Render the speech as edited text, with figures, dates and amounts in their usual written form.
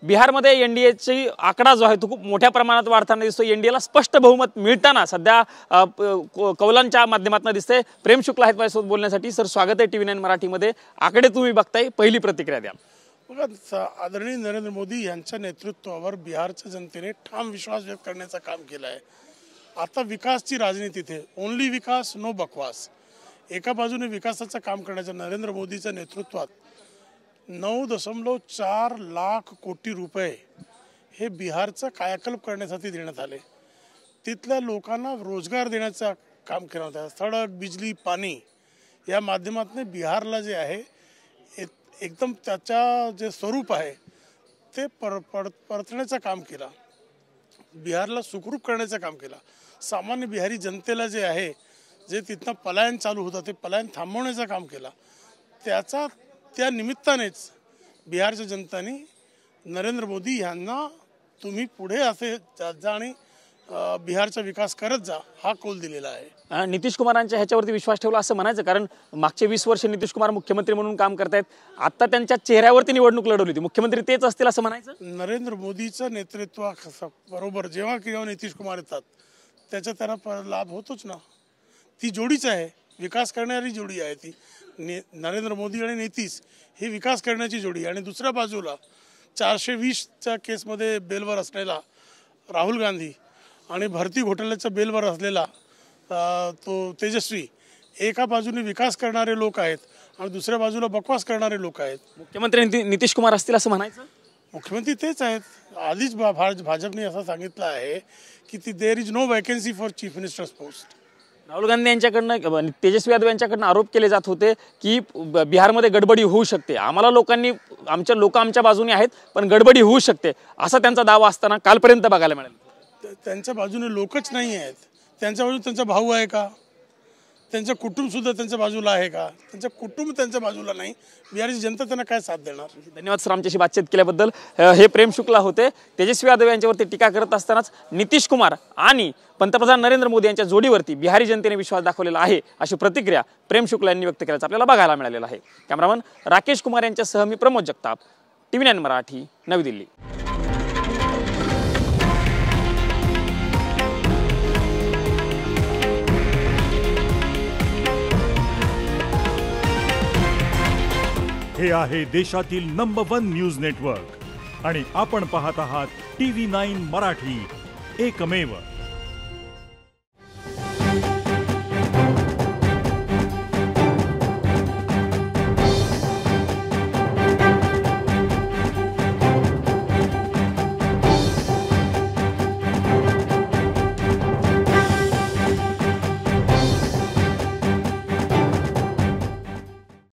बिहारमध्ये एनडीएची आकडा जो आहे तो खूप मोठ्या प्रमाणात वाढताना दिसतो। एनडीएला स्पष्ट बहुमत मिळताना सध्या कौलांच्या माध्यमातून दिसते। प्रेम शुक्ला आहेत माझ्यासोबत बोलण्यासाठी। सर स्वागत आहे टीव्ही 9 मराठीमध्ये। आकडे तुम्ही बघताय, पहिली प्रतिक्रिया द्या। बघा, आदरणीय नरेंद्र मोदी यांच्या नेतृत्वावर बिहारच्या जनतेने ठाम विश्वास व्यक्त करण्याचं काम केलं आहे। आता विकासची राजनीती इथे ओनली विकास नो बकवास। एका बाजूने विकासाचं काम करण्याचं नरेंद्र मोदीच्या नेतृत्वात 9.4 लाख कोटी रुपये हे बिहारचं कायाकल्प करण्यासाठी देण्यात आले। तिथल्या लोकांना रोजगार देण्याचं काम केलं होतं। सडक, बिजली, पाणी या माध्यमातून बिहारला जे आहे एकदम त्याच्या जे स्वरूप आहे ते परतण्याचं काम केलं। बिहारला सुखरूप करण्याचं काम केलं। सामान्य बिहारी जनतेला जे आहे जे तिथनं पलायन चालू होतं ते पलायन थांबवण्याचं काम केलं। त्या निमित्तानेच बिहारच्या जनतेने नरेंद्र मोदी यांना तुम्ही पुढे असे जा आणि बिहारचा विकास करत जा हा कौल दिलेला आहे। नितीश कुमारांच्या ह्याच्यावरती विश्वास ठेवला असं म्हणायचं, कारण मागचे 20 वर्ष नितीश कुमार मुख्यमंत्री म्हणून काम करतायत। आता त्यांच्या चेहऱ्यावरती निवडणूक लढवली होती, मुख्यमंत्री तेच असतील असं म्हणायचं। नरेंद्र मोदीचं नेतृत्व बरोबर जेव्हा केव्हा नितीश कुमार येतात त्याचा त्यांना लाभ होतोच ना। ती जोडीच आहे, विकास करणारी जोडी आहे ती। नरेंद्र मोदी आणि नितीश ही विकास करण्याची जोडी। आणि दुसऱ्या बाजूला 420च्या केसमध्ये बेलवर असलेला राहुल गांधी आणि भरती घोटाळ्याच्या बेलवर असलेला तो तेजस्वी, एका बाजूने विकास करणारे लोक आहेत आणि दुसऱ्या बाजूला बकवास करणारे लोक आहेत। मुख्यमंत्री नितीश कुमार असतील असं म्हणायचं। मुख्यमंत्री तेच आहेत। आधीच भाजपने असं सांगितलं आहे की there is no vacancy for chief minister's post. Rahul Gandhi यांच्याकडनं, तेजस्वी यादव यांच्याकडनं आरोप केले जात होते की बिहारमध्ये गडबडी होऊ शकते। आमचे लोक आमच्या बाजूने आहेत पण गडबडी होऊ शकते असा त्यांचा दावा असताना कालपर्यंत बघायला मिळाला। त्यांच्या बाजूने लोकच नाही आहेत, त्यांच्या बाजूने त्यांचा भाऊ आहे का? त्यांचं कुटुंब सुद्धा त्यांच्या बाजूला आहे का? त्यांचं कुटुंब त्यांच्या बाजूला नाही, बिहारची जनता त्यांना काय साथ देणार? धन्यवाद सर आमच्याशी बातचीत केल्याबद्दल। हे प्रेम शुक्ला होते। तेजस्वी यादव यांच्यावरती टीका करत असतानाच नितीश कुमार आणि पंतप्रधान नरेंद्र मोदी यांच्या जोडीवरती बिहारी जनतेने विश्वास दाखवलेला आहे अशी प्रतिक्रिया प्रेम शुक्ला यांनी व्यक्त केल्याचं आपल्याला बघायला मिळालेलं आहे। कॅमेरामन राकेश कुमार यांच्यासह मी प्रमोद जगताप, टीव्ही 9 मराठी, नवी दिल्ली। हे आहे देशातील नंबर 1 न्यूज नेटवर्क आणि आपण पाहत आहात टीव्ही 9 मराठी, एकमेव।